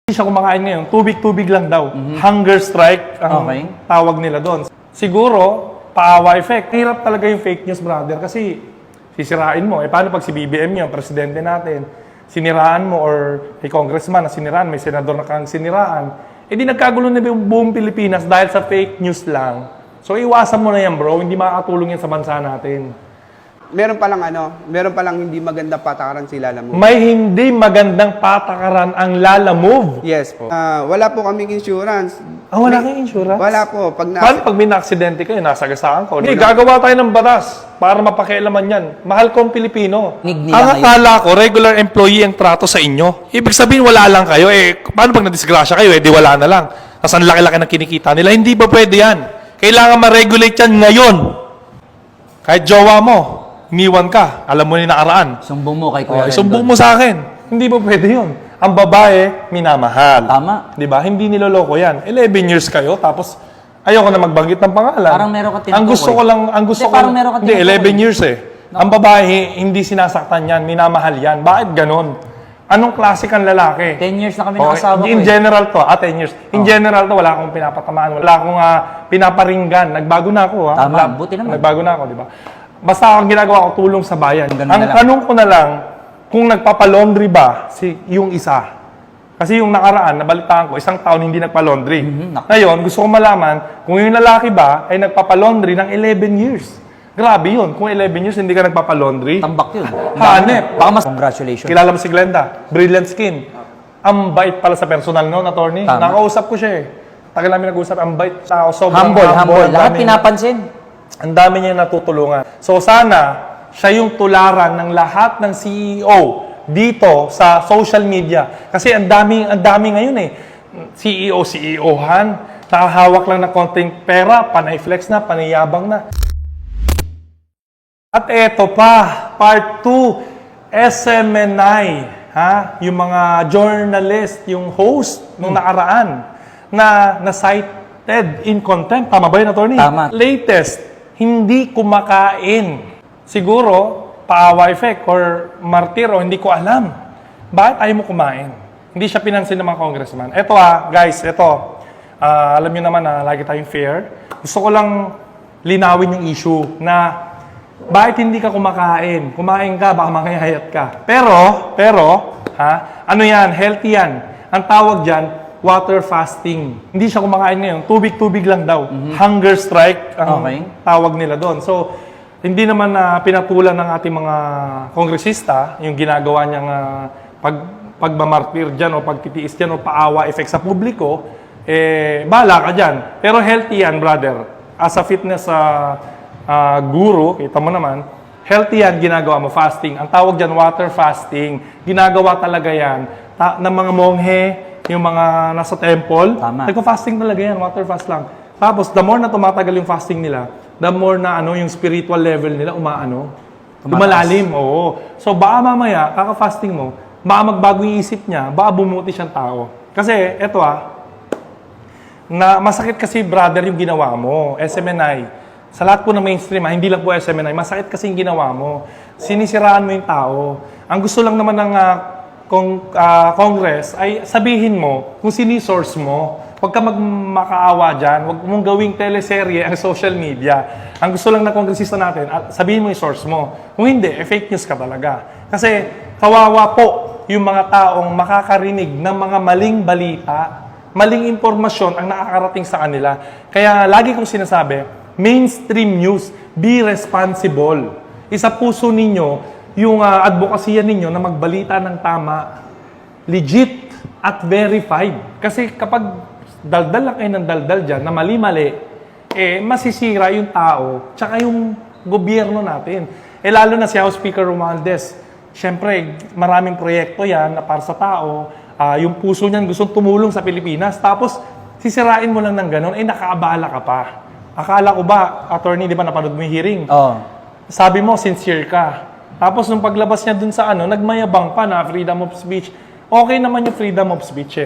Hindi siya kumakain ngayon, tubig-tubig lang daw. Hunger strike ang tawag nila doon. Siguro, paawa effect. Hirap talaga yung fake news, brother, kasi sisirain mo. Paano pag si BBM yung presidente natin, siniraan mo, or may congressman na siniraan, may senador na kang siniraan, di nagkagulo na yung buong Pilipinas dahil sa fake news lang. So, iwasan mo na yan, bro. Hindi makakatulong yan sa bansa natin. Meron palang hindi maganda patakaran si Lala Move. May hindi magandang patakaran ang Lala Move. Yes po. Wala po kaming insurance. Wala kang insurance? Wala po. Paano pag may na-aksidente kayo, nasagasaan ko? Hindi, gagawa tayo ng batas para mapakialaman yan. Mahal kong Pilipino. Ang akala ko, regular employee ang trato sa inyo. Ibig sabihin, wala lang kayo. Paano pag nadisgrasya kayo? Di wala na lang. Tapos ang laki-laki ng kinikita nila. Hindi ba pwede yan? Kailangan ma-regulate yan ngayon. Kahit jowa mo, iniwan ka, alam mo na yung nakaraan. Sumbong mo kay Kuya Rendon. Sumbong mo sa akin. Hindi ba pwede yun? Ang babae, minamahal. Tama. Di ba? Hindi niloloko yan. 11 years kayo, tapos ayoko na magbanggit ng pangalan. Parang meron ka tinutukoy. Ang gusto ko parang meron ka hindi, tinutukoy. 11 years No. Ang babae, hindi sinasaktan yan, minamahal yan. Bakit ganon? Anong klase kang lalaki? 10 years na kami nakasawa ko. In general to, 10 years. In general to, wala akong pinapatamaan, wala akong pinaparinggan. Nagbago na ako. Tama, buti naman. Nagbago na ako, di ba? Basta ang ginagawa ko, tulong sa bayan. Ganun Ang na lang. tanong ko na lang, kung nagpapalaundry ba yung isa? Kasi yung nakaraan, nabalitaan ko, isang taon hindi nagpa-laundry. Ngayon, gusto ko malaman kung yung lalaki ba ay nagpapa-laundry ng 11 years. Grabe yun. Kung 11 years hindi ka nagpapa-laundry, Tambak yun. hanep. Baka mas congratulations. Kilala mo si Glenda? Brilliant skin. Ang bait pala sa personal, no, attorney? Tama. Nakausap ko siya Tagal namin nag-usap. Ang bait. Sobrang Humble. Ang Lahat dami- pinapansin. Ang dami niya natutulungan. So sana, siya yung tularan ng lahat ng CEO dito sa social media. Kasi ang dami ngayon CEO-han, nakahawak lang ng konting pera, panay-flex na, panayabang na. At eto pa, part 2, SMNI, yung mga journalist, yung host nung nakaraan, na cited in contempt. Tama ba yun, attorney? Tama. Latest, hindi kumakain. Siguro, paawa effect or martir o hindi ko alam. Bakit ayaw mo kumain? Hindi siya pinansin ng mga congressman. Eto guys, alam niyo naman na lagi tayong fair. Gusto ko lang linawin yung issue na bakit hindi ka kumakain? Kumain ka, baka makihayat ka. Pero, ano yan? Healthy yan. Ang tawag dyan, water fasting. Hindi siya kumakain ngayon, tubig-tubig lang daw. Hunger strike ang tawag nila doon. So, hindi naman pinatulan ng ating mga kongresista yung ginagawa niyang pagmamartir dyan o pagtitiis dyan o paawa effect sa publiko, bahala ka dyan. Pero healthy yan, brother. As a fitness guru, kita mo naman, healthy yan, ginagawa mo, fasting. Ang tawag dyan, water fasting. Ginagawa talaga yan ng mga monghe, yung mga nasa temple. Nagpa-fasting talaga yan, water fast lang. Tapos, the more na tumatagal yung fasting nila, the more na yung spiritual level nila lumalalim. Oo. So, baka mamaya, kaka-fasting mo, baka magbago yung isip niya, baka bumuti siyang tao. Kasi, eto na masakit kasi, brother, yung ginawa mo, SMNI. Sa lahat po ng mainstream, hindi lang po SMNI, masakit kasi yung ginawa mo. Sinisiraan mo yung tao. Ang gusto lang naman ng Congress ay sabihin mo kung sini-source mo. Huwag ka magmakaawa dyan. Huwag mong gawing teleserye ang social media. Ang gusto lang ng kongresista natin, sabihin mo yung source mo. Kung hindi, fake news ka talaga. Kasi kawawa po yung mga taong makakarinig ng mga maling balita, maling impormasyon ang nakakarating sa kanila. Kaya lagi kong sinasabi, mainstream news, be responsible. Isa puso ninyo yung advokasya ninyo na magbalita ng tama, legit at verified. Kasi kapag daldal lang kayo ng daldal dyan, na mali-mali, masisira yung tao, tsaka yung gobyerno natin. Lalo na si House Speaker Romualdez. Siyempre, maraming proyekto yan na para sa tao. Yung puso niyan gustong tumulong sa Pilipinas. Tapos, sisirain mo lang ng ganun, nakaabala ka pa. Akala ko ba, attorney, di ba napanood mo yung hearing? Sabi mo, sincere ka. Tapos, nung paglabas niya dun sa nagmayabang pa na freedom of speech. Okay naman yung freedom of speech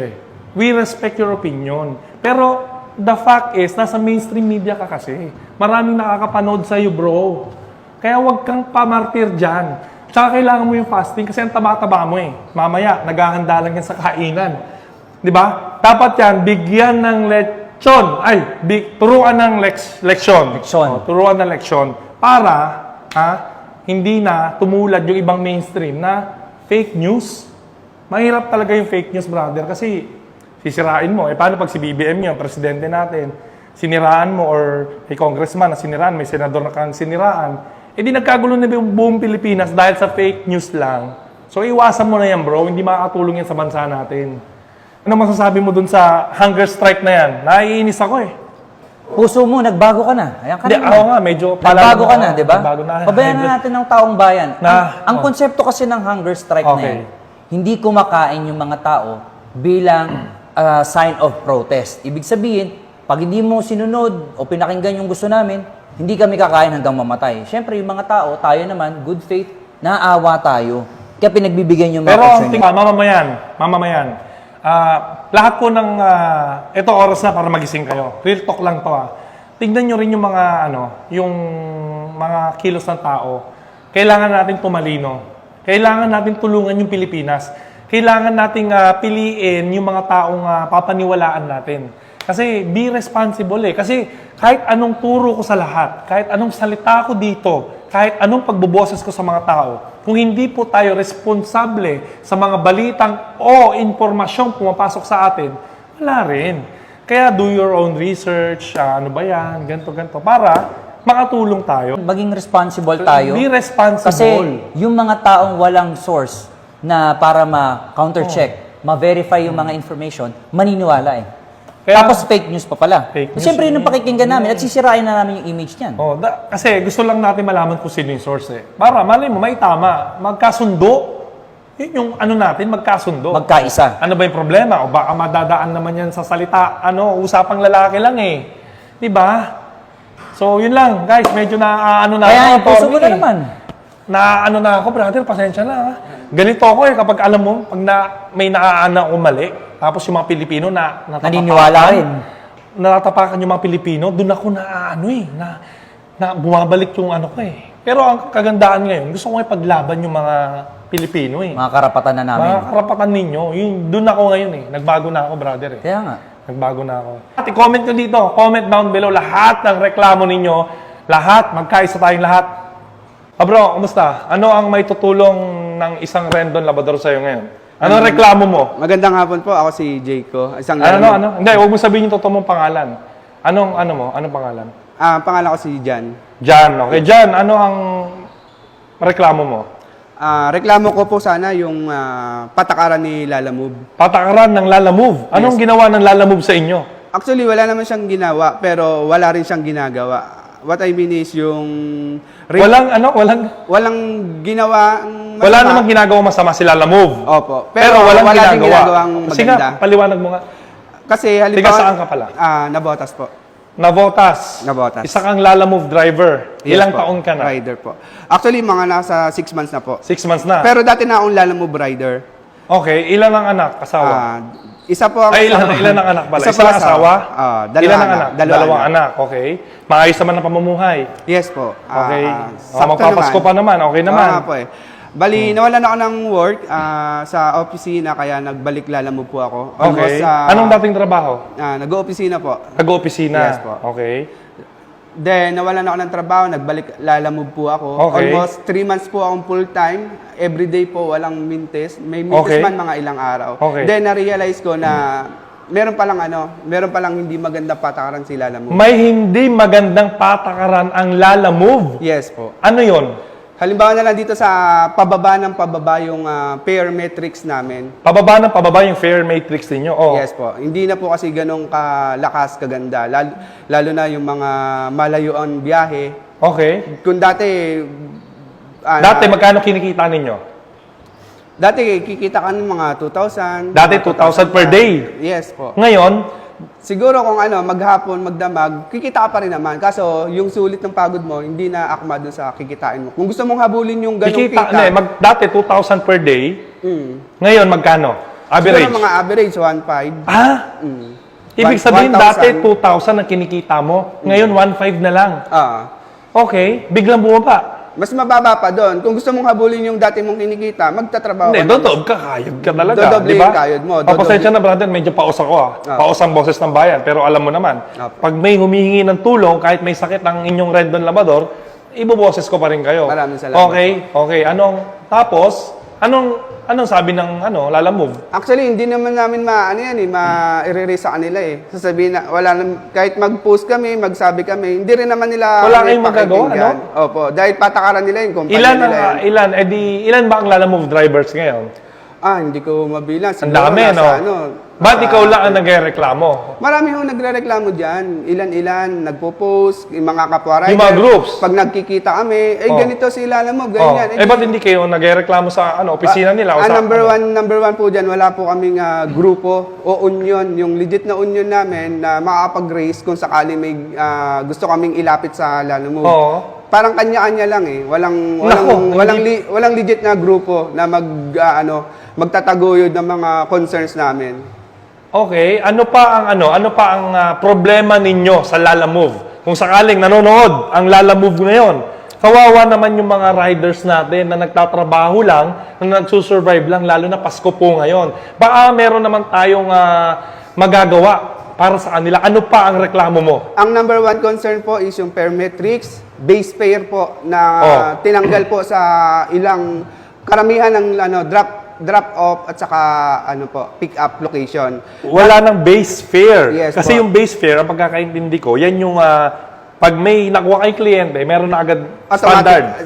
We respect your opinion. Pero, the fact is, nasa mainstream media ka kasi. Maraming nakakapanood sa'yo, bro. Kaya huwag kang pamartir dyan. Tsaka kailangan mo yung fasting kasi ang taba-taba mo Mamaya, naghahanda lang yan sa kainan. Di ba? Dapat yan, bigyan ng leksyon. Turuan ng leksyon. Leksyon. Turuan ng leksyon para hindi na tumulad yung ibang mainstream na fake news. Mahirap talaga yung fake news, brother, kasi sisirain mo. Paano pag si BBM yung presidente natin, siniraan mo, or may congressman na siniraan, may senador na kang siniraan, di nagkagulo na yung buong Pilipinas dahil sa fake news lang. So iwasan mo na yan, bro. Hindi makakatulong yan sa bansa natin. Ano masasabi mo dun sa hunger strike na yan? Naiinis ako eh. Puso mo, nagbago ka na. Ayan ka Hindi, na. ako nga, medyo Nagbago ka na, di ba? Nagbago na. Pabayaan na natin ng taong bayan. Ang Oh. konsepto kasi ng hunger strike na Okay. yan, hindi kumakain yung mga tao bilang sign of protest. Ibig sabihin, pag hindi mo sinunod o pinakinggan yung gusto namin, hindi kami kakain hanggang mamatay. Siyempre, yung mga tao, tayo naman, good faith, naaawa tayo. Kaya pinagbibigyan yung mga Pero concern nyo. mamamayan. Lahat po ng ito oras na para magising kayo. Real talk lang to. Tingnan nyo rin yung mga yung mga kilos ng tao. Kailangan natin tumalino. Kailangan natin tulungan yung Pilipinas. Kailangan nating piliin yung mga taong papaniwalaan natin. Kasi be responsible eh. Kasi kahit anong turo ko sa lahat, kahit anong salita ko dito, kahit anong pagbuboses ko sa mga tao, kung hindi po tayo responsable sa mga balitang o impormasyong pumapasok sa atin, wala rin. Kaya do your own research, ano ba yan, ganito, para makatulong tayo. Maging responsible tayo. Be responsible. Kasi yung mga taong walang source na para ma-counter-check, ma-verify yung mga information, maniniwala eh. Kaya- Tapos fake news pa pala. Fake news Siyempre, yun yun. ang pakikinggan namin at sisirain na namin yung image niyan. Kasi gusto lang natin malaman kung sino yung source eh. Para malay mo, may tama. Magkasundo. Yun yung natin, magkasundo. Magkaisa. Ano ba yung problema? O baka madadaan naman yan sa salita, usapang lalaki lang eh. Di ba? So, yun lang. Guys, medyo na Kaya, ako, puso mo na Tony. naman. Na ako, brother, pasensya na ha. Ganito ako eh, kapag alam mo, pag may naaana ako mali, tapos yung mga Pilipino na Naniniwala rin. Natatapakan yung mga Pilipino, doon ako na bumabalik yung ko eh. Pero ang kagandaan ngayon, gusto ko ipaglaban yung mga Pilipino eh. Mga karapatan na namin. Mga karapatan ninyo, doon ako ngayon eh. Nagbago na ako, brother eh. Kaya nga. Nagbago na ako. At i-comment nyo dito, comment down below lahat ng reklamo ninyo, lahat, magkaisa tayong lahat. Bro, kumusta? Ano ang may tutulong ng isang Rendon Labrador sa'yo ngayon? Ano ang reklamo mo? Magandang hapon po, ako si Jayco. Isang Hindi, huwag mo sabihin yung totoo mong pangalan. Anong pangalan? pangalan ko si Jan. Jan, okay. Jan, ano ang reklamo mo? Reklamo ko po sana yung patakaran ni Lala Move. Patakaran ng Lala Move. Anong ginawa ng Lala Move sa inyo? Actually, wala naman siyang ginawa, pero wala rin siyang ginagawa. What I mean is yung... Walang ginawa... Wala namang ginagawa masama si Lala Move. Opo. Pero walang wala ginagawa. din ginagawang Sige, maganda. paliwanag mo nga. Kasi halimbawa... Tiga saan ka pala? Nabotas po. Navotas. Nabotas. Isa kang Lala Move driver. Yes Ilang po. taon ka na? Rider po. Actually, mga nasa 6 months na po. 6 months na. Pero dati na akong Lala Move rider. Okay, ilan ang anak? Asawa? Isa po ang... Ilan ang anak pala? Isa Isa po lang asawa? Ilan ang anak? Dalawang Dalawang anak. Okay. Maayos naman ang pamumuhay. Yes po. Okay. Sakto Magpapasko pa naman. Okay naman. Oo nga po eh. Bali, nawalan ako ng work sa opisina, kaya nagbalik Lalamove po ako. Okay. Anong dating trabaho? Nag-opisina po. Nag-opisina? Yes po. Okay. Then, nawalan ako ng trabaho, nagbalik Lalamove po ako. Okay. Almost 3 months po akong full-time. Everyday po, walang mintes. May mintes Okay. man mga ilang araw. Okay. Then, na-realize ko na meron palang hindi maganda patakaran si Lalamove. May hindi magandang patakaran ang Lala Move. Yes po. Ano yon? Halimbawa na lang dito sa pababa yung pair metrics namin. Pababa yung fair matrix ninyo. Oh. Yes po. Hindi na po kasi ganong kalakas, kaganda. Lalo na yung mga malayuan biyahe. Okay. Kung dati... Dati magkano kinikita ninyo? Dati kikita ka ng mga 2,000. Dati 2,000 per day. Yes po. Ngayon, Siguro kung maghapon, magdamag, kikita ka pa rin naman. Kaso yung sulit ng pagod mo, hindi na akma dun sa kikitain mo. Kung gusto mong habulin yung ganong kita... dati 2,000 per day. Ngayon, magkano? Average? Siguro mga average, 1,500. Ibig sabihin, 1,000. dati 2,000 ang kinikita mo. Ngayon, 1,500 na lang. Okay. Biglang bumaba. Mas mababa pa doon. Kung gusto mong habulin yung dati mong kinikita, magtatrabaho Hindi, ka. dodoob ka, kayod ka talaga. Dodoblehin Di ba? kayod mo, Pasensya na, brother, medyo paus ako Paus ang boses ng bayan. Pero alam mo naman, Opo. pag may humihingi ng tulong, kahit may sakit ang inyong Rendon Labrador, ibuboses ko pa rin kayo. Maraming salamat. Okay. Anong sabi ng Lala Move? Actually, hindi naman namin ma-i-erase sa kanila eh. Sasabihin na, kahit mag-post kami, magsabi kami, hindi rin naman nila Wala kayong magagawa, pakinggan. Opo, dahil patakaran nila yung kumpanya Ilan nila yun. ilan ba ang Lala Move drivers ngayon? Hindi ko mabilang. Ang Siguro dami, nasa, Ba't nasa- ikaw lang ang nagrereklamo? Marami hong nagre-reklamo dyan. Ilan-ilan, nagpo-post, yung mga kapwa rider. Yung mga groups. Pag nagkikita kami, ganito sila mo, ganyan. Ba't hindi kayo nagrereklamo sa opisina nila? O sa, Number one po dyan, wala po kaming grupo o union. Yung legit na union namin na makakapag-raise kung sakali may gusto kaming ilapit sa Lalamove. Oo. Parang kanya-kanya lang eh. Walang legit na grupo na magtataguyod ng mga concerns namin. Okay, ano pa ang problema ninyo sa Lala Move? Kung sakaling nanonood ang Lala Move ngayon, kawawa naman yung mga riders natin na nagtatrabaho lang, na nagsusurvive lang, lalo na Pasko po ngayon. Baka meron naman tayong magagawa para sa kanila. Ano pa ang reklamo mo? Ang number one concern po is yung permetrics, base fare po na tinanggal po sa ilang karamihan ng drop off at saka pick up location. Wala ng base fare. Yes Kasi po. yung base fare, ang pagkakaintindi ko, yan yung pag may nakuha kay kliyente, meron na agad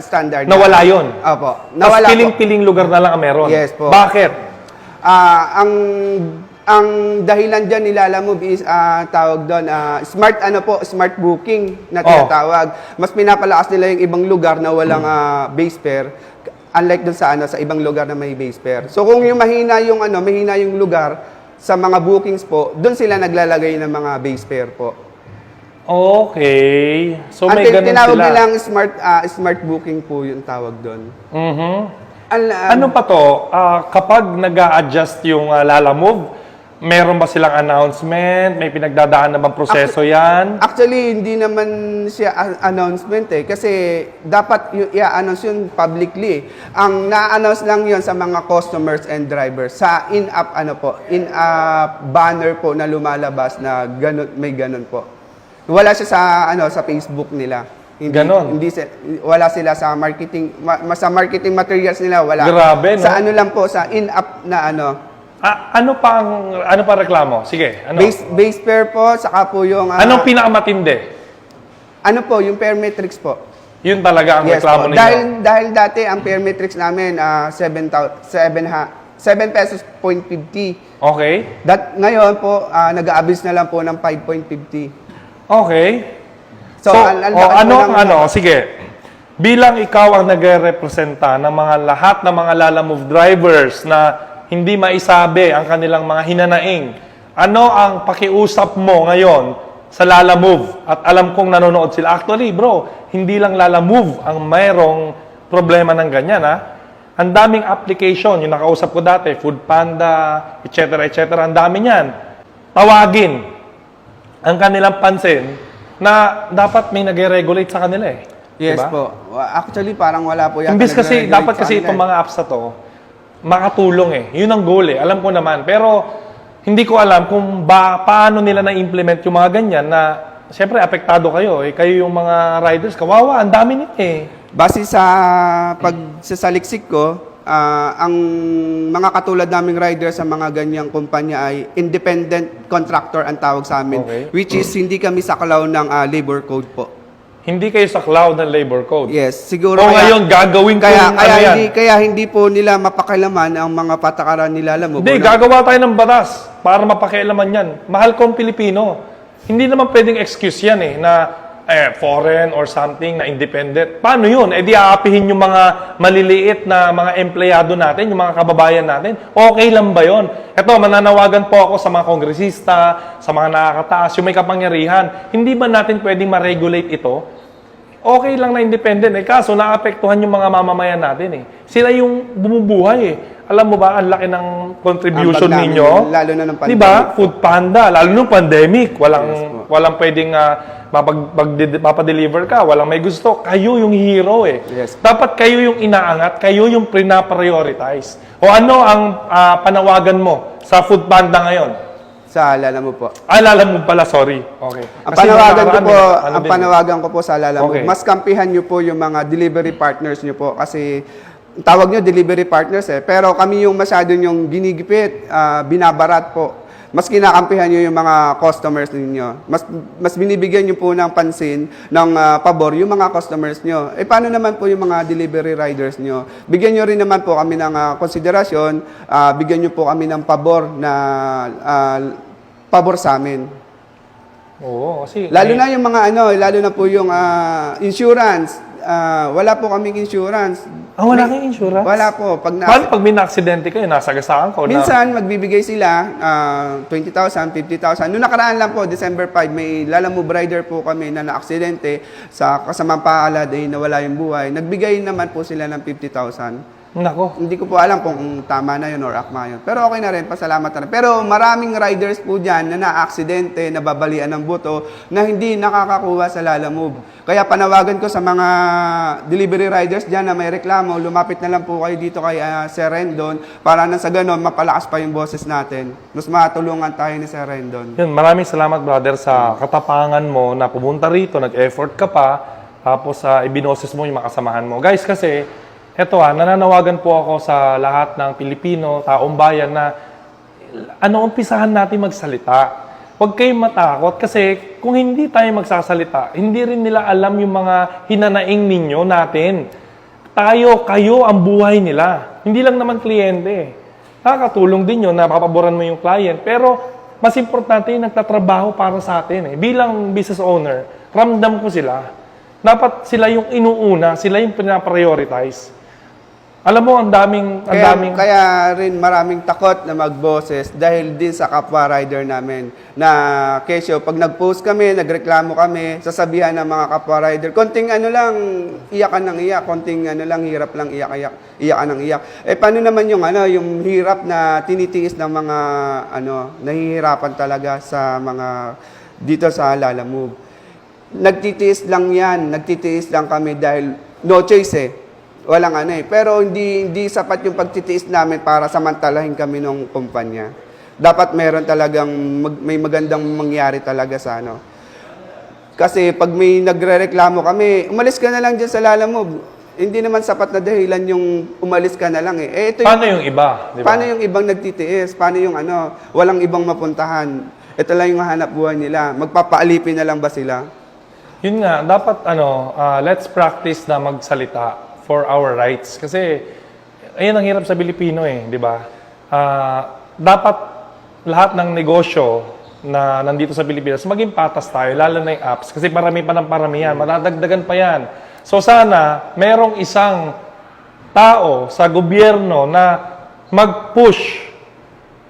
Standard. Nawala yun. Opo. Tapos Nawala po. piling-piling lugar na lang ang meron. Yes po. Bakit? Ang dahilan diyan ni Lala Move is tawag doon smart booking na tinatawag. Mas pinapalakas nila yung ibang lugar na walang base fare unlike doon sa ibang lugar na may base fare. So kung yung mahina yung lugar sa mga bookings po, doon sila naglalagay ng mga base fare po. Okay. So may Ang ganun tinawag sila. nilang smart booking po yung tawag doon. Mhm. Ano pa to? Kapag nag-a-adjust yung Lala Move, meron ba silang announcement? May pinagdadaan na bang proseso yan? Actually, hindi naman siya announcement eh. Kasi dapat i-announce yun publicly. Ang na-announce lang yun sa mga customers and drivers. Sa in-app banner po na lumalabas na may ganun po. Wala siya sa Facebook nila. Ganon? Wala sila sa marketing, sa marketing materials nila. Wala. Grabe, no? Sa lang po, sa in-app na Ano pa reklamo? Sige, ano? base fare po, saka po yung... Anong pinakamatindi? yung permetrics po. Yun talaga ang Yes reklamo po. ninyo. Dahil dati ang permetrics namin 7 pesos point 50. Okay. Ngayon po nag-a-abyss na lang po ng 5.50. Okay. So, ang laki po ng- sige. Bilang ikaw ang nagre-representa ng lahat ng mga Lala Move drivers na hindi maisabi ang kanilang mga hinanaing, ano ang pakiusap mo ngayon sa Lala Move? At alam kong nanonood sila. Actually, bro, hindi lang Lala Move ang mayroong problema ng ganyan, Ang daming application, yung nakausap ko dati, Food Panda, etc. Ang dami niyan. Tawagin ang kanilang pansin na dapat may nag-regulate sa kanila Yes Diba? po. Actually, parang wala po yata. Imbis kasi, nagre-regulate dapat sa kasi kanila itong mga apps na to, makatulong Yun ang goal Alam ko naman. Pero, hindi ko alam kung paano nila na-implement yung mga ganyan na, siyempre, apektado kayo. Kayo yung mga riders, kawawa, ang dami nito Base sa pagsasaliksik ko, ang mga katulad naming rider sa mga ganyang kumpanya ay independent contractor ang tawag sa amin. Okay. Which is hindi kami saklaw ng labor code po. Hindi kayo sa cloud ng labor code. Yes, siguro. O ngayon, gagawin ko yung yan. Kaya hindi po nila mapakilaman ang mga patakaran nila. Alam mo Hindi, gagawa tayo ng batas para mapakialaman yan. Mahal kong Pilipino. Hindi naman pwedeng excuse yan na foreign or something na independent. Paano yun? Di aapihin yung mga maliliit na mga empleyado natin, yung mga kababayan natin. Okay lang ba yun? Ito, mananawagan po ako sa mga kongresista, sa mga nakakataas, yung may kapangyarihan. Hindi ba natin pwedeng ma-regulate ito? okay lang na independent eh. Kaso naapektuhan yung mga mamamayan natin eh. Sila yung bumubuhay eh. Alam mo ba, ang laki ng contribution Ang pagdami, ninyo. lalo na ng Di ba? pandemic. Food Panda, lalo nung pandemic. Yes Walang pwedeng mapadeliver ka. Walang may gusto. Kayo yung hero eh. Yes. Dapat kayo yung inaangat. Kayo yung prioritize. O ano ang panawagan mo sa Food Panda ngayon? Sa alala mo po. Alala mo pala, sorry. Okay. Ang Kasi panawagan ko nakaraan, po, ano ang din, panawagan ko po sa alala mo, Okay. mas kampihan niyo po yung mga delivery partners niyo po kasi tawag niyo delivery partners eh. Pero kami yung masyado yung ginigipit, binabarat po. Mas kinakampihan niyo yung mga customers ninyo. Mas binibigyan niyo po ng pansin, ng pabor yung mga customers niyo. Eh paano naman po yung mga delivery riders niyo? Bigyan niyo rin naman po kami ng konsiderasyon, bigyan niyo po kami ng pabor na pabor sa amin. Oo, kasi... Lalo na yung mga lalo na po yung insurance. Wala po kaming insurance. wala kang insurance? Wala po. Paano pag may na-aksidente kayo, nasagasaan ko? Minsan, magbibigay sila 20,000, 50,000. Noong nakaraan lang po, December 5, may Lalamove rider po kami na na-aksidente sa kasamang palad ay nawala yung buhay. Nagbigay naman po sila ng 50,000. Nako. Hindi ko po alam kung tama na yun or akma yun. Pero okay na rin, pasalamat na rin. Pero maraming riders po dyan na na-aksidente, nababalian ng buto, na hindi nakakakuha sa Lalamove. Kaya panawagan ko sa mga delivery riders dyan na may reklamo, lumapit na lang po kayo dito kay Sir Rendon para na sa ganon, mapalakas pa yung boses natin. Mas matulungan tayo ni Sir Rendon. Yun, maraming salamat brother sa katapangan mo na pumunta rito, nag-effort ka pa, tapos ibinoses mo yung makasamahan mo. Guys, kasi eto nananawagan po ako sa lahat ng Pilipino, taong bayan na umpisahan natin magsalita. Huwag kayong matakot kasi kung hindi tayo magsasalita, hindi rin nila alam yung mga hinanaing ninyo natin. Kayo ang buhay nila. Hindi lang naman kliyente. Nakakatulong din yun, napapaboran mo yung client. Pero mas importante yung nagtatrabaho para sa atin. Bilang business owner, ramdam ko sila. Dapat sila yung inuuna, sila yung pinaprioritize. Alam mo, ang daming... Kaya rin maraming takot na magboses dahil din sa kapwa rider namin. Na kesyo, pag nag-post kami, nagreklamo kami, sasabihan ng mga kapwa rider, konting lang, iyakan ng iyak, konting lang, hirap lang, iyakan ng iyak. Eh, paano naman yung hirap na tinitiis ng mga, nahihirapan talaga sa mga, dito sa Lalamove. Nagtitiis lang yan, nagtitiis lang kami dahil no choice eh. Walang Pero hindi sapat yung pagtitiis namin para samantalahin kami ng kumpanya. Dapat meron talagang, may magandang mangyari talaga sa Kasi pag may nagrereklamo kami, umalis ka na lang dyan sa Lalamove. Hindi naman sapat na dahilan yung umalis ka na lang eh. Paano yung iba? Diba? Paano yung ibang nagtitiis? Paano yung walang ibang mapuntahan? Ito lang yung hanap buhay nila. Magpapaalipin na lang ba sila? Yun nga, dapat let's practice na magsalita for our rights. Kasi, ayun ang hirap sa Pilipino di ba? Dapat lahat ng negosyo na nandito sa Pilipinas, maging patas tayo, lalo na yung apps. Kasi parami pa ng paramihan, madadagdagan pa yan. So sana, merong isang tao sa gobyerno na mag-push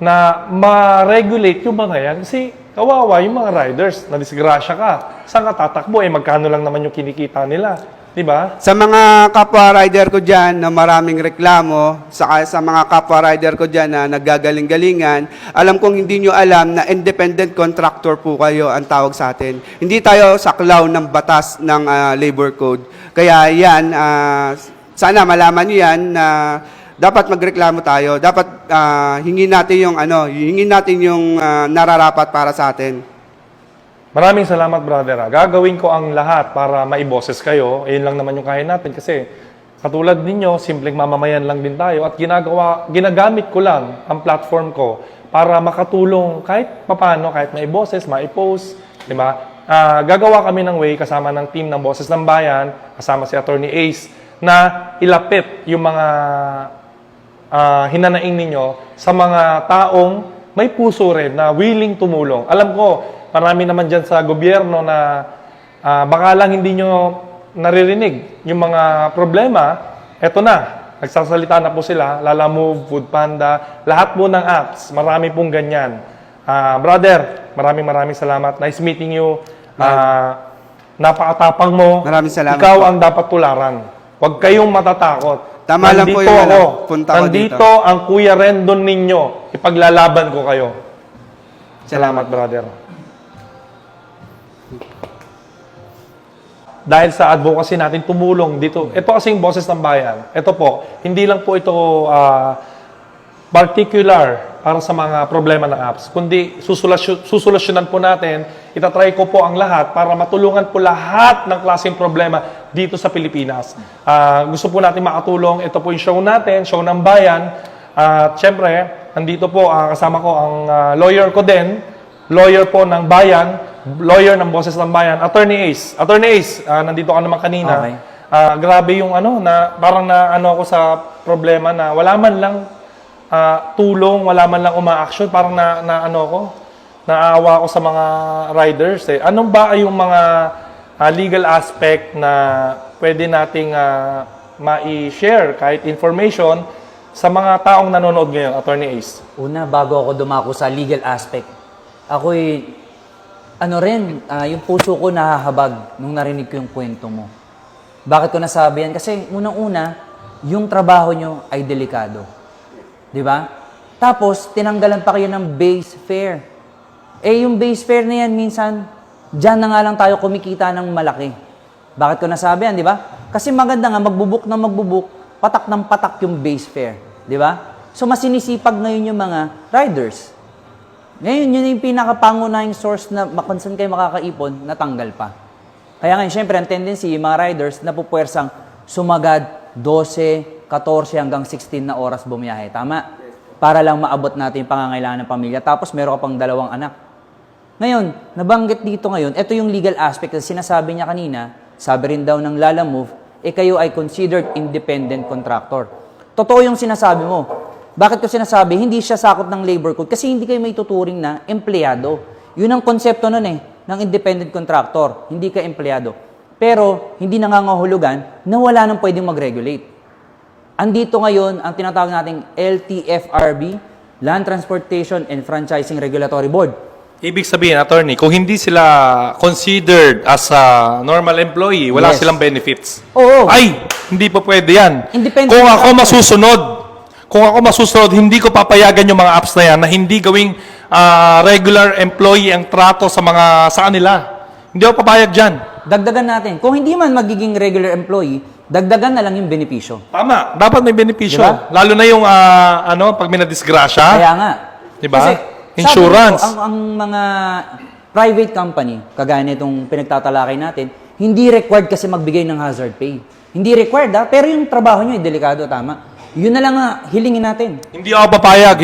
na ma-regulate yung mga yan. Kasi kawawa yung mga riders, nadisgrasya ka. Saan ka tatakbo? Magkano lang naman yung kinikita nila. Diba? Sa mga kapwa rider ko dyan na maraming reklamo, sa mga kapwa rider ko dyan na naggagaling-galingan, alam kong hindi nyo alam na independent contractor po kayo ang tawag sa atin. Hindi tayo saklaw ng batas ng labor code. Kaya yan, sana malaman nyo yan na dapat magreklamo tayo. Dapat hingin natin yung nararapat para sa atin. Maraming salamat, brother. Gagawin ko ang lahat para maiboses kayo. Ayun lang naman yung kaya natin kasi katulad ninyo, simpleng mamamayan lang din tayo at ginagamit ko lang ang platform ko para makatulong kahit papano, kahit maiboses, maipost, di ba? Gagawa kami ng way kasama ng team ng Boses ng Bayan, kasama si Attorney Ace, na ilapit yung mga hinanaing ninyo sa mga taong may puso rin na willing tumulong. Alam ko, marami naman dyan sa gobyerno na baka lang hindi nyo naririnig yung mga problema. Eto na, nagsasalita na po sila, Lalamove, Food Panda, lahat po ng apps, marami pong ganyan. Brother, maraming salamat. Nice meeting you. Napakatapang mo. Maraming salamat Ikaw po. ang dapat tularan. Huwag kayong matatakot. Tama lang po yung punta ko Nandito dito. ang Kuya Rendon ninyo. Ipaglalaban ko kayo. Salamat, brother. Dahil sa advocacy natin tumulong dito. Ito kasing Boses ng Bayan. Ito po, hindi lang po ito particular para sa mga problema ng apps, kundi susolusyonan po natin, itatry ko po ang lahat para matulungan po lahat ng klaseng problema dito sa Pilipinas. Gusto po natin makatulong. Ito po yung show natin, show ng Bayan. At syempre, nandito po kasama ko ang lawyer ko din, lawyer po ng Bayan, lawyer ng Boses ng Bayan, Attorney Ace. Attorney Ace, nandito ka naman kanina. Okay. Grabe yung parang ako sa problema na wala man lang tulong, wala man lang uma-action, parang naawa ko sa mga riders. Anong ba yung mga legal aspect na pwede nating ma-share kahit information sa mga taong nanonood ngayon, Attorney Ace? Una, bago ako dumako sa legal aspect, ako'y, yung puso ko nahahabag nung narinig ko yung kwento mo. Bakit ko nasabi yan? Kasi unang-una, yung trabaho nyo ay delikado. Di ba? Tapos, tinanggalan pa kayo ng base fare. Yung base fare na yan, minsan, dyan na nga lang tayo kumikita ng malaki. Bakit ko nasabi yan, di ba? Kasi maganda nga, magbubuk na magbubuk, patak ng patak yung base fare. Di ba? So, mas sinisipag ngayon yung mga riders. Ngayon, yun yung pinakapangunahing source na makansan kayo makakaipon, natanggal pa. Kaya ngayon, syempre, ang tendency, yung mga riders, napupwersang sumagad 12, 14 hanggang 16 na oras bumiyahe. Tama? Para lang maabot natin yung pangangailangan ng pamilya. Tapos, meron ka pang 2 anak. Ngayon, nabanggit dito ngayon, ito yung legal aspect na sinasabi niya kanina, sabi rin daw ng Lala Move, kayo ay considered independent contractor. Totoo yung sinasabi mo. Bakit ko sinasabi? Hindi siya sakop ng labor code kasi hindi kayo may tuturing na empleyado. Yun ang konsepto nun ng independent contractor. Hindi ka empleyado. Pero, hindi nangangahulugan na wala nang pwedeng mag-regulate. Andito ngayon ang tinatawag nating LTFRB, Land Transportation and Franchising Regulatory Board. Ibig sabihin, attorney, kung hindi sila considered as a normal employee, wala Yes. silang benefits. Oo. Ay, hindi pa pwede yan. Independent Kung ako contractor. masusunod, hindi ko papayagan yung mga apps na yan na hindi gawing regular employee ang trato sa kanila. Hindi ako papayag dyan. Dagdagan natin. Kung hindi man magiging regular employee, dagdagan na lang yung benepisyo. Tama, dapat may benepisyo. Diba? Lalo na yung pag may nadisgrasya. Kaya nga. Diba? Kasi, Insurance. sabi ko, ang mga private company, kagaya nitong pinagtatalakay natin, hindi required kasi magbigay ng hazard pay. Hindi required pero yung trabaho nyo ay delikado, tama. Yun na lang hilingin natin. Hindi ako papayag.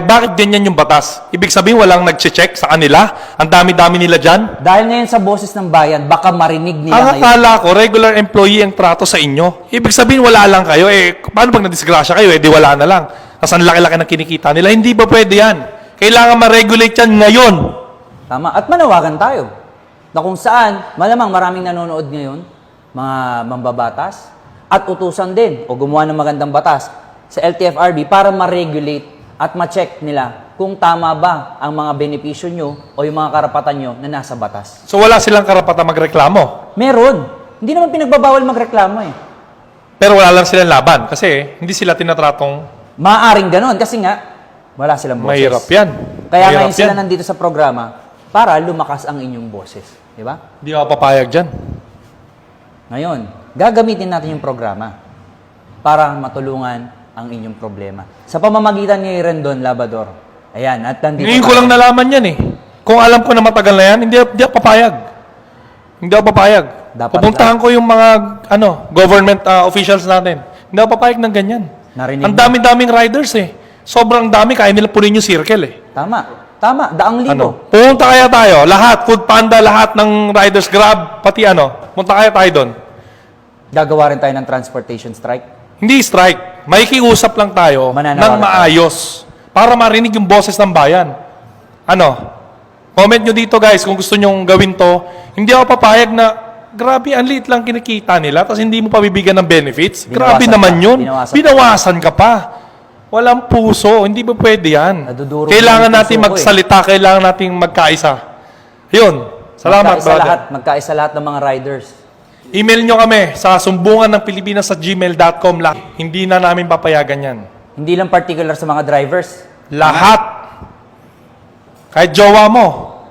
Bakit ganyan yung batas? Ibig sabihin, walang nag-check sa kanila? Ang dami-dami nila dyan? Dahil ngayon sa boses ng bayan, baka marinig nila Ang ngayon. akala ko, regular employee ang trato sa inyo. Ibig sabihin, wala lang kayo. Paano pag nadisgrasya kayo? Di wala na lang. Tapos ang laki-laki ng kinikita nila. Hindi ba pwede yan? Kailangan ma-regulate yan ngayon. Tama. At manawagan tayo. Na kung saan, malamang maraming nanonood ngayon, mga mambabatas, at utusan din o gumawa ng magandang batas sa LTFRB para ma-regulate at ma-check nila kung tama ba ang mga benepisyo nyo o yung mga karapatan nyo na nasa batas. So wala silang karapatan magreklamo. Meron. Hindi naman pinagbabawal magreklamo Pero wala lang silang laban kasi hindi sila tinatratong Maaaring ganon kasi nga, wala silang boses. mahirap yan. Kaya Mahirap ngayon sila yan. nandito sa programa para lumakas ang inyong boses. Di ba? Hindi ako papayag dyan. Ngayon, gagamitin natin yung programa para matulungan ang inyong problema. Sa pamamagitan ni Rendon Labrador. Ayan, at nandito Ngayon ko tayo. lang nalaman yan Kung alam ko na matagal na yan, hindi ako papayag. Hindi ako papayag. Dapat Pupuntahan ko yung mga government officials natin. Hindi ako papayag ng ganyan. Narinig Ang mo? dami-daming riders Sobrang dami, kaya nila punin yung circle Tama. Daang libo. Pumunta kaya tayo, lahat, Food Panda, lahat ng riders, Grab, pati punta kaya tayo doon. Gagawa rin tayo ng transportation strike. Hindi strike, makikiusap lang tayo ng Mananawagan maayos para marinig yung boses ng bayan. Comment nyo dito guys kung gusto nyong gawin to. Hindi ako papayag na grabe, ang liit lang kinikita nila tapos hindi mo pa bibigyan ng benefits. Grabe Binawasan naman ka. yun. Binawasan Binawasan ka pa. Walang puso. Hindi ba pwede yan? Nadudurog Kailangan yung puso natin ko magsalita. Kailangan natin magkaisa. Yun. Salamat, magkaisa brother. lahat, magkaisa lahat ng mga riders. Email nyo kami sa sumbungan ng Pilipinas sa gmail.com. Hindi na namin papayagan yan. Hindi lang particular sa mga drivers. Lahat. Kahit jowa mo,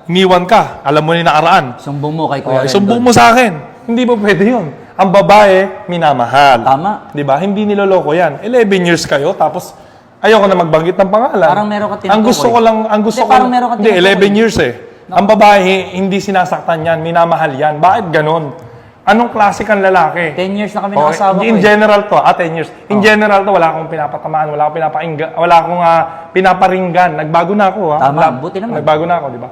iniwan ka, alam mo na yung nakaraan. Sumbong mo kay Kuya Sumbong Rendon. mo sa akin. Hindi mo pwede yun. Ang babae, minamahal. Tama. Di ba? Hindi niloloko yan. 11 years kayo, tapos ayoko na magbanggit ng pangalan. Parang meron ka Ang gusto ko lang, Hindi, parang meron ka hindi, tinutukoy. 11 years eh. Ang babae, hindi sinasaktan yan, minamahal yan. Bakit ganon? Anong klase kang lalaki? 10 years na kami Okay, nakasawa ko in eh. general to, 10 years. In general to, wala akong pinapatamaan, wala akong wala akong pinaparinggan. Nagbago na ako, ha? Tama, buti naman. Nagbago na ako, di ba?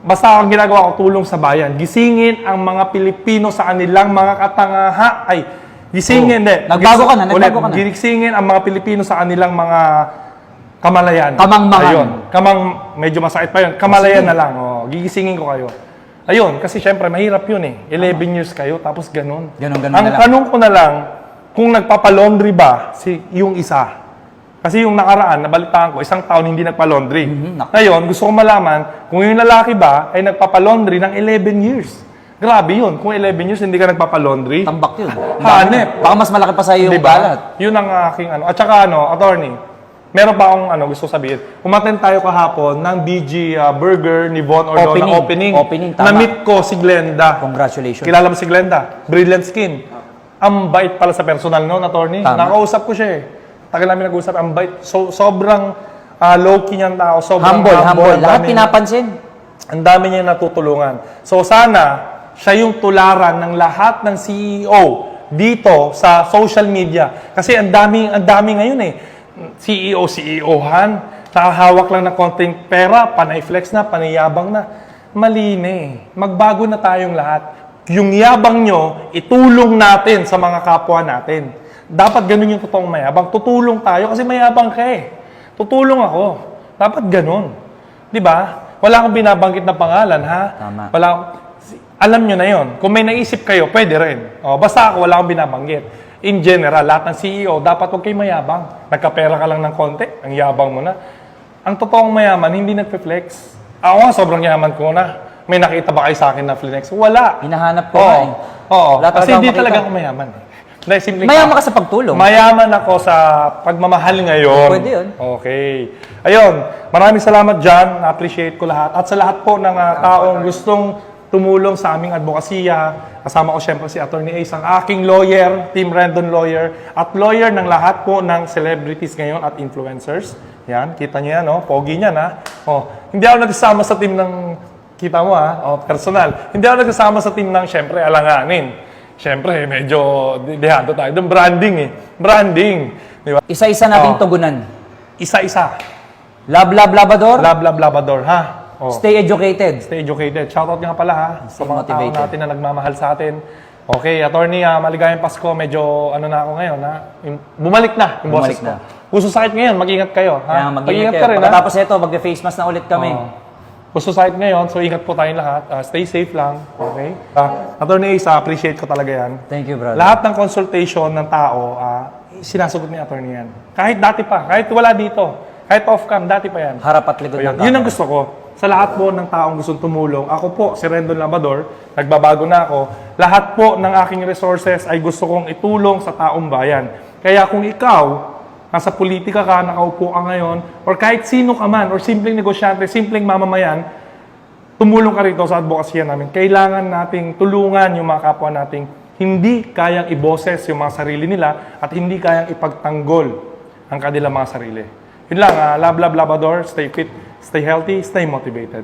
Basta ang ginagawa ko, tulong sa bayan. Gisingin ang mga Pilipino sa kanilang mga katangaha. Ay, gisingin, hindi. Nagbago ka na, nagbago ka na. Gisingin ang mga Pilipino sa kanilang mga kamalayan. Kamangmangan. Ayun. Medyo masakit pa yun. Kamalayan na lang. Oh, gigisingin ko kayo. Ayun, kasi syempre, mahirap yun eh. 11 years kayo, tapos ganun. Ganun Ang na lang. tanong ko na lang, kung nagpapalaundry ba yung isa? Kasi yung nakaraan, nabalitaan ko, isang taon hindi nagpa-laundry. Ngayon, gusto ko malaman kung yung lalaki ba ay nagpapa-laundry ng 11 years. Grabe yun. Kung 11 years hindi ka nagpapa-laundry, Tambak yun. hanep. Baka mas malaki pa sa'yo yung Diba? balat. Yun ang aking ano. At saka attorney, meron pa akong gusto sabihin. Umattend tayo kahapon ng BG Burger ni Von Ordona opening. Opening, tama. Na-meet ko si Glenda. Congratulations. Kilala mo si Glenda? Brilliant skin. Ang bait pala sa personal, no, attorney? Tama. Nakausap ko siya eh. Tagal namin nag-usap. Ang bait. Sobrang low-key niyang tao. Sobrang Humble. Ang Lahat dami- pinapansin. Ang dami niya natutulungan. So sana, siya yung tularan ng lahat ng CEO dito sa social media. Kasi ang dami ngayon eh. CEO-han, nakahawak lang ng konting pera, panay-flex na, panayabang na. Mali na eh. Magbago na tayong lahat. Yung yabang nyo, itulong natin sa mga kapwa natin. Dapat ganun yung totoong mayabang. Tutulong tayo kasi mayabang ka eh. Tutulong ako. Dapat ganun. Di ba? Wala akong binabanggit na pangalan, ha? Tama. Alam nyo na yon. Kung may naisip kayo, pwede rin. Basta ako, wala akong binabanggit. In general, lahat ng CEO, dapat huwag kayo mayabang. Nagkapera ka lang ng konti, ang yabang mo na. Ang totoong mayaman, hindi nagpe-flex. Ako nga, sobrang yaman ko na. May nakita ba kayo sa akin na flex? Wala. Hinahanap ko Oo. nga eh. Oo. Wala Kasi talaga hindi akong talaga makita. ako mayaman. Dahil simple Mayaman ka sa pagtulong. Mayaman ako sa pagmamahal ngayon. Pwede yun. Okay. Ayun. Maraming salamat dyan. Na-appreciate ko lahat. At sa lahat po ng taong gustong tumulong sa aming advokasya. Kasama ko syempre si Attorney Ace, ang aking lawyer, Team Rendon Lawyer, at lawyer ng lahat po ng celebrities ngayon at influencers. Yan, kita niyo yan, no? Pogi niyan, ha? Hindi ako nagsama sa team ng, kita mo, ha? Personal. Hindi ako nagsama sa team ng, syempre, alanganin. Syempre, medyo dehado tayo. Doon, branding, eh. Branding. Di ba? Isa-isa nating tugunan. Isa-isa. Love, love, labador. Labrador, ha? Stay educated. Stay educated. Shoutout nga pala ha sa mga tao motivated. natin na nagmamahal sa atin. Okay, attorney, maligayang Pasko. Medyo na ako ngayon ha. Bumalik na yung boses Bumalik ko. na. Kung susakit ngayon, mag-ingat kayo. Kaya Ha? mag-ingat ka kayo. rin ha. Pagkatapos ito, mag-face mask na ulit kami. Kung susakit ngayon, so ingat po tayong lahat. Stay safe lang. Okay? Attorney Ace, appreciate ko talaga yan. Thank you, brother. Lahat ng consultation ng tao, sinasagot ni attorney yan. Kahit dati pa, kahit wala dito, kahit off-cam, dati pa yan. Harap at likod ng Yun ang gusto ko. Sa lahat po ng taong gustong tumulong, ako po, si Rendon Labrador, nagbabago na ako. Lahat po ng aking resources ay gusto kong itulong sa taong bayan. Kaya kung ikaw, nasa politika ka, nakaupo ka ngayon, or kahit sino ka man, or simpleng negosyante, simpleng mamamayan, tumulong ka rito sa advokasya namin. Kailangan nating tulungan yung mga kapwa nating hindi kayang iboses yung mga sarili nila at hindi kayang ipagtanggol ang kanilang mga sarili. Yun lang, love, Labrador, stay fit, stay healthy, stay motivated.